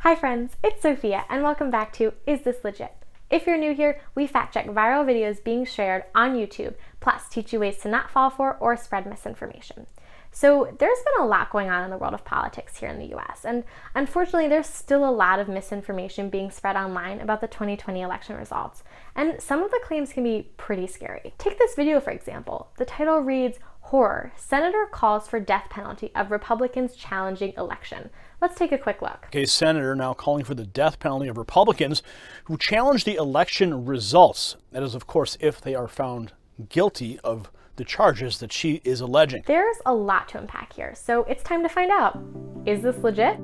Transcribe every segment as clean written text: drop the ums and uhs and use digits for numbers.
Hi friends, it's Sophia and welcome back to Is This Legit? If you're new here, we fact check viral videos being shared on YouTube, plus teach you ways to not fall for or spread misinformation. So there's been a lot going on in the world of politics here in the US, and unfortunately there's still a lot of misinformation being spread online about the 2020 election results, and some of the claims can be pretty scary. Take this video for example. The title reads, "Horror, Senator calls for death penalty of Republicans challenging election." Let's take a quick look. A senator now calling for the death penalty of Republicans who challenge the election results. That is, of course, if they are found guilty of the charges that she is alleging. There's a lot to unpack here, so it's time to find out. Is this legit?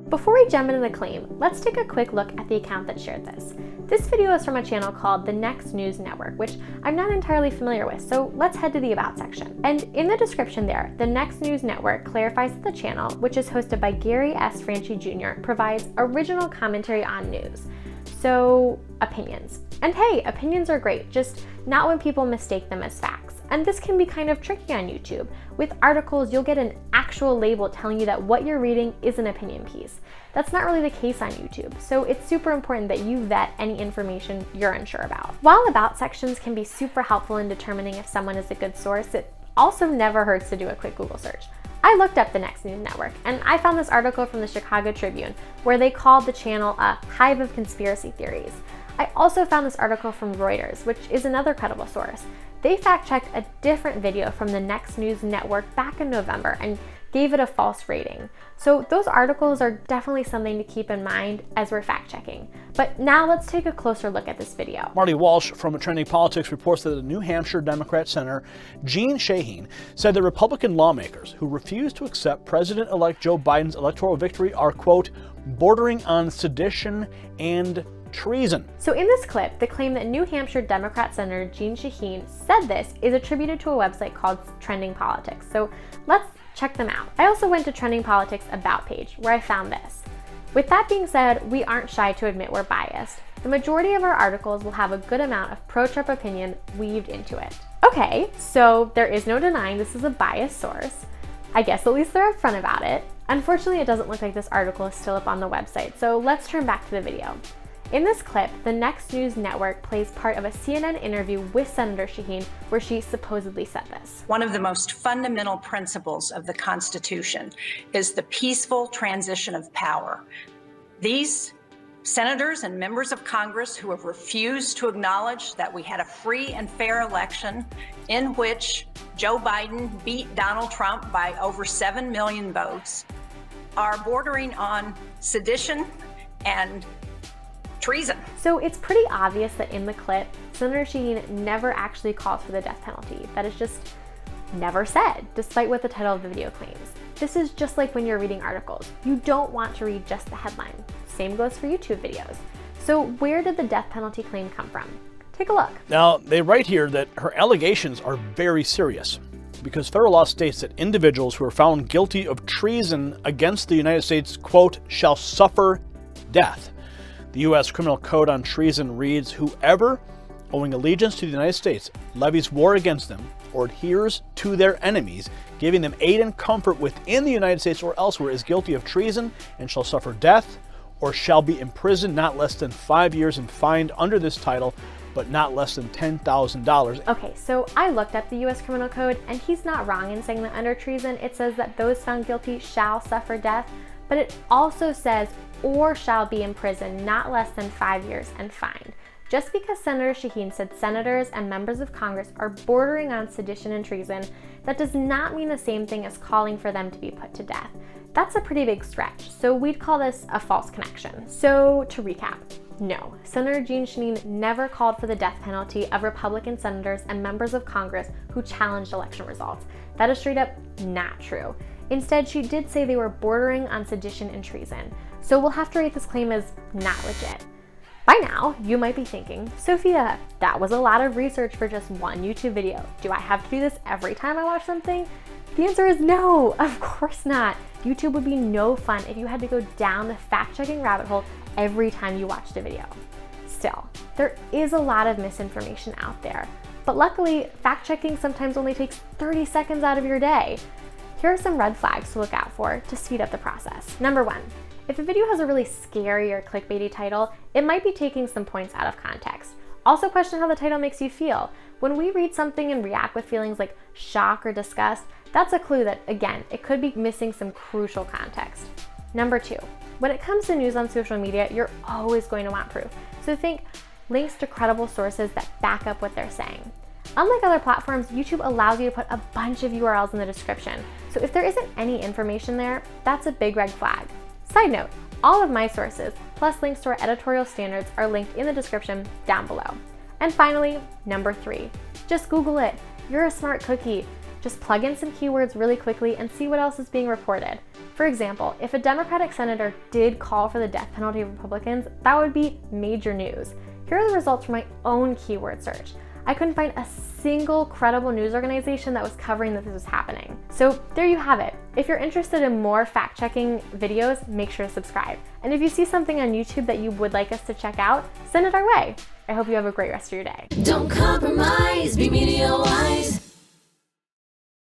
Before we jump into the claim, let's take a quick look at the account that shared this. This video is from a channel called The Next News Network, which I'm not entirely familiar with, so let's head to the About section. And in the description there, The Next News Network clarifies that the channel, which is hosted by Gary S. Franchi Jr., provides original commentary on news. So, opinions. And hey, opinions are great, just not when people mistake them as facts. And this can be kind of tricky on YouTube. With articles, you'll get an actual label telling you that what you're reading is an opinion piece. That's not really the case on YouTube, so it's super important that you vet any information you're unsure about. While About sections can be super helpful in determining if someone is a good source, it also never hurts to do a quick Google search. I looked up the Next News Network, and I found this article from the Chicago Tribune where they called the channel a hive of conspiracy theories. I also found this article from Reuters, which is another credible source. They fact-checked a different video from the Next News Network back in November and gave it a false rating. So those articles are definitely something to keep in mind as we're fact-checking. But now let's take a closer look at this video. Marty Walsh from Trending Politics reports that the New Hampshire Democrat Senator Jeanne Shaheen said that Republican lawmakers who refuse to accept President-elect Joe Biden's electoral victory are, quote, bordering on sedition and treason. So in this clip, the claim that New Hampshire Democrat Senator Jeanne Shaheen said this is attributed to a website called Trending Politics. So let's check them out. I also went to Trending Politics About page where I found this. With that being said, we aren't shy to admit we're biased. The majority of our articles will have a good amount of pro-Trump opinion weaved into it. Okay, so there is no denying this is a biased source. I guess at least they're upfront about it. Unfortunately, it doesn't look like this article is still up on the website, so let's turn back to the video. In this clip, the Next News Network plays part of a CNN interview with Senator Shaheen where she supposedly said this. One of the most fundamental principles of the Constitution is the peaceful transition of power. These senators and members of Congress who have refused to acknowledge that we had a free and fair election in which Joe Biden beat Donald Trump by over 7 million votes are bordering on sedition and treason. So it's pretty obvious that in the clip, Senator Shaheen never actually calls for the death penalty. That is just never said, despite what the title of the video claims. This is just like when you're reading articles. You don't want to read just the headline. Same goes for YouTube videos. So where did the death penalty claim come from? Take a look. Now, they write here that her allegations are very serious because federal law states that individuals who are found guilty of treason against the United States, quote, shall suffer death. The U.S. Criminal Code on treason reads, whoever, owing allegiance to the United States, levies war against them or adheres to their enemies, giving them aid and comfort within the United States or elsewhere, is guilty of treason and shall suffer death or shall be imprisoned not less than 5 years and fined under this title, but not less than $10,000. Okay, so I looked up the U.S. Criminal Code, and he's not wrong in saying that under treason, it says that those found guilty shall suffer death, but it also says or shall be imprisoned not less than 5 years and fined. Just because Senator Shaheen said senators and members of Congress are bordering on sedition and treason, that does not mean the same thing as calling for them to be put to death. That's a pretty big stretch, so we'd call this a false connection. So to recap, no, Senator Jeanne Shaheen never called for the death penalty of Republican senators and members of Congress who challenged election results. That is straight up not true. Instead, she did say they were bordering on sedition and treason. So we'll have to rate this claim as not legit. By now, you might be thinking, Sophia, that was a lot of research for just one YouTube video. Do I have to do this every time I watch something? The answer is no, of course not. YouTube would be no fun if you had to go down the fact-checking rabbit hole every time you watched a video. Still, there is a lot of misinformation out there, but luckily, fact-checking sometimes only takes 30 seconds out of your day. Here are some red flags to look out for to speed up the process. Number 1, If a video has a really scary or clickbaity title, it might be taking some points out of context. Also question how the title makes you feel. When we read something and react with feelings like shock or disgust, that's a clue that, again, it could be missing some crucial context. Number 2, when it comes to news on social media, you're always going to want proof. So think links to credible sources that back up what they're saying. Unlike other platforms, YouTube allows you to put a bunch of URLs in the description. So if there isn't any information there, that's a big red flag. Side note, all of my sources, plus links to our editorial standards, are linked in the description down below. And finally, number 3, just Google it. You're a smart cookie. Just plug in some keywords really quickly and see what else is being reported. For example, if a Democratic senator did call for the death penalty of Republicans, that would be major news. Here are the results from my own keyword search. I couldn't find a single credible news organization that was covering that this was happening. So there you have it. If you're interested in more fact-checking videos, make sure to subscribe. And if you see something on YouTube that you would like us to check out, send it our way. I hope you have a great rest of your day. Don't compromise, be